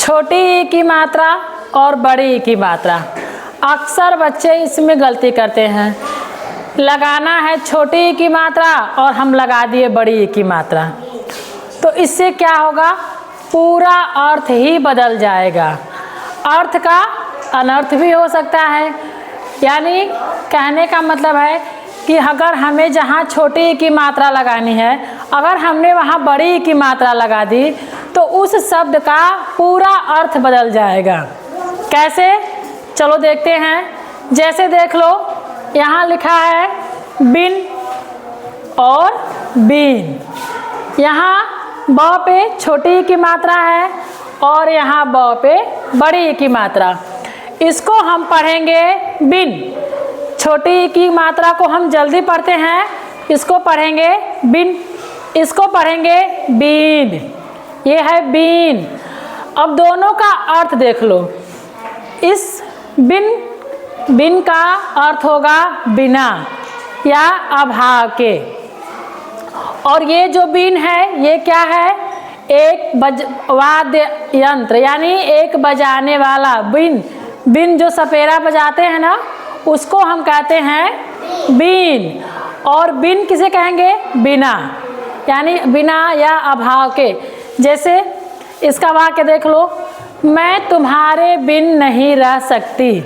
छोटी ई की मात्रा और बड़ी ई की मात्रा। अक्सर बच्चे इसमें गलती करते हैं, लगाना है छोटी ई की मात्रा और हम लगा दिए बड़ी ई की मात्रा, तो इससे क्या होगा, पूरा अर्थ ही बदल जाएगा। अर्थ का अनर्थ भी हो सकता है। यानी कहने का मतलब है कि अगर हमें जहाँ छोटी ई की मात्रा लगानी है, अगर हमने वहाँ बड़ी ई की मात्रा लगा दी तो उस शब्द का पूरा अर्थ बदल जाएगा। कैसे, चलो देखते हैं। जैसे देख लो, यहाँ लिखा है बिन और बीन। यहाँ ब पे छोटी ई की मात्रा है और यहाँ ब पे बड़ी ई की मात्रा। इसको हम पढ़ेंगे बिन। छोटी ई की मात्रा को हम जल्दी पढ़ते हैं, इसको पढ़ेंगे बिन, इसको पढ़ेंगे बीन। ये है बीन। अब दोनों का अर्थ देख लो। इस बिन का अर्थ होगा बिना या अभाव के, और ये जो बीन है ये क्या है, एक वाद्य यंत्र, यानी एक बजाने वाला। बिन जो सपेरा बजाते हैं ना, उसको हम कहते हैं बीन। और बिन किसे कहेंगे, बिना, यानी बिना या अभाव के। जैसे इसका वाक्य देख लो, मैं तुम्हारे बिन नहीं रह सकती।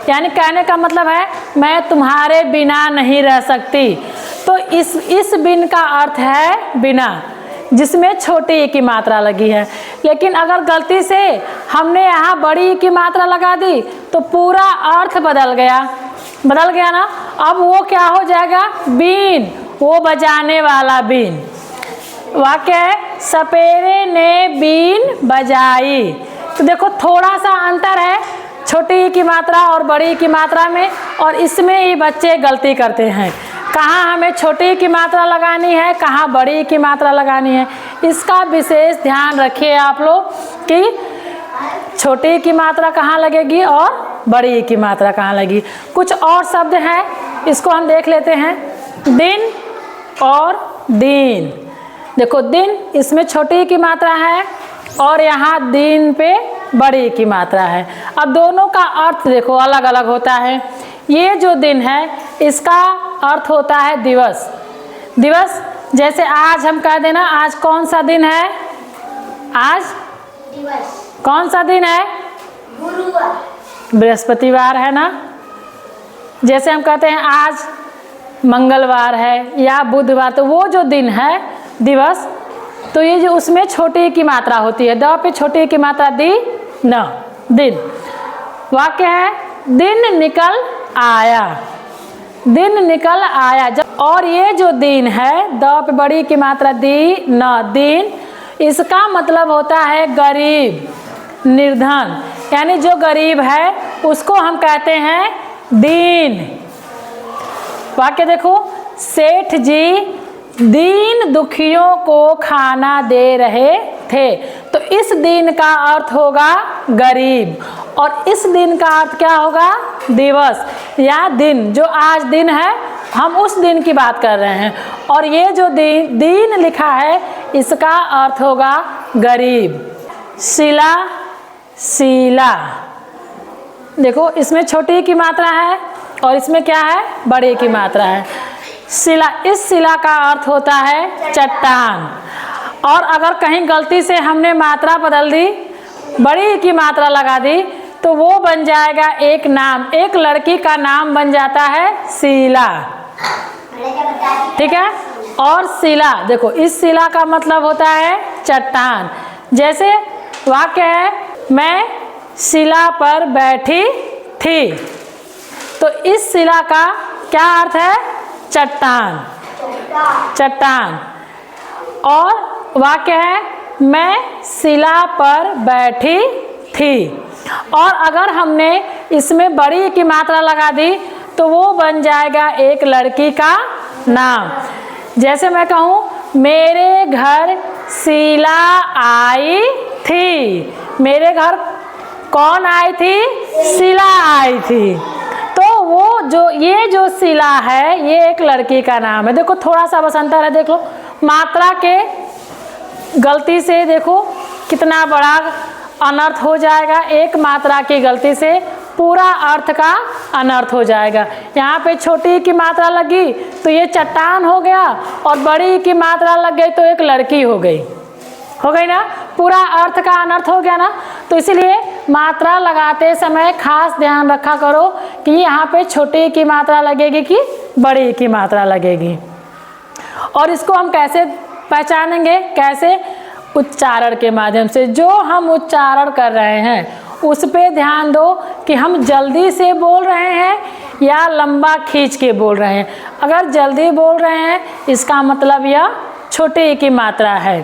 यानी कहने का मतलब है मैं तुम्हारे बिना नहीं रह सकती। तो इस बिन का अर्थ है बिना, जिसमें छोटी ई की मात्रा लगी है। लेकिन अगर गलती से हमने यहाँ बड़ी ई की मात्रा लगा दी तो पूरा अर्थ बदल गया ना। अब वो क्या हो जाएगा, बीन, वो बजाने वाला बीन। वाक्य है सपेरे ने बीन बजाई। तो देखो थोड़ा सा अंतर है छोटी ई की मात्रा और बड़ी ई की मात्रा में, और इसमें ही बच्चे गलती करते हैं। कहाँ हमें छोटी ई की मात्रा लगानी है, कहाँ बड़ी ई की मात्रा लगानी है, इसका विशेष ध्यान रखिए आप लोग कि छोटी ई की मात्रा कहाँ लगेगी और बड़ी ई की मात्रा कहाँ लगेगी। कुछ और शब्द हैं, इसको हम देख लेते हैं। दिन और दीन। देखो दिन, इसमें छोटी ई की मात्रा है और यहाँ दीन पे बड़ी ई की मात्रा है। अब दोनों का अर्थ देखो अलग अलग होता है। ये जो दिन है इसका अर्थ होता है दिवस। दिवस, जैसे आज हम कह देना आज कौन सा दिन है, आज दिवस कौन सा दिन है, गुरुवार, बृहस्पतिवार है ना। जैसे हम कहते हैं आज मंगलवार है या बुधवार, तो वो जो दिन है दिवस, तो ये जो उसमें छोटी ई की मात्रा होती है, द पे छोटी ई की मात्रा दी न, दिन। वाक्य है दिन निकल आया, दिन निकल आया। और ये जो दिन है, द पे बड़ी की मात्रा दी न, दिन, इसका मतलब होता है गरीब, निर्धन। यानी जो गरीब है उसको हम कहते हैं दीन। वाक्य देखो, सेठ जी दीन दुखियों को खाना दे रहे थे। तो इस दिन का अर्थ होगा गरीब, और इस दिन का अर्थ क्या होगा, दिवस या दिन। जो आज दिन है हम उस दिन की बात कर रहे हैं, और ये जो दीन लिखा है इसका अर्थ होगा गरीब। शिला, शीला। देखो इसमें छोटी की मात्रा है और इसमें क्या है, बड़ी की मात्रा है। शिला, इस शिला का अर्थ होता है चट्टान। और अगर कहीं गलती से हमने मात्रा बदल दी, बड़ी की मात्रा लगा दी, तो वो बन जाएगा एक नाम, एक लड़की का नाम बन जाता है शीला। ठीक है। और शिला, देखो इस शिला का मतलब होता है चट्टान। जैसे वाक्य है मैं शिला पर बैठी थी, तो इस शिला का क्या अर्थ है, चट्टान, चट्टान। और वाक्य है मैं शिला पर बैठी थी, और अगर हमने इसमें बड़ी की मात्रा लगा दी तो वो बन जाएगा एक लड़की का नाम। जैसे मैं कहूँ मेरे घर शीला आई थी, मेरे घर कौन आई थी, शीला आई थी। तो वो जो ये जो शीला है ये एक लड़की का नाम है। देखो थोड़ा सा बस अंतर है, देखो मात्रा के गलती से देखो कितना बड़ा अनर्थ हो जाएगा। एक मात्रा की गलती से पूरा अर्थ का अनर्थ हो जाएगा। यहाँ पे छोटी की मात्रा लगी तो ये चट्टान हो गया, और बड़ी की मात्रा लग गई तो एक लड़की हो गई ना, पूरा अर्थ का अनर्थ हो गया ना। तो इसलिए मात्रा लगाते समय खास ध्यान रखा करो कि यहाँ पे छोटी की मात्रा लगेगी कि बड़ी की मात्रा लगेगी। और इसको हम कैसे पहचानेंगे? कैसे? उच्चारण के माध्यम से। जो हम उच्चारण कर रहे हैं उस पे ध्यान दो कि हम जल्दी से बोल रहे हैं या लंबा खींच के बोल रहे हैं। अगर जल्दी बोल रहे हैं इसका मतलब यह छोटी की मात्रा है।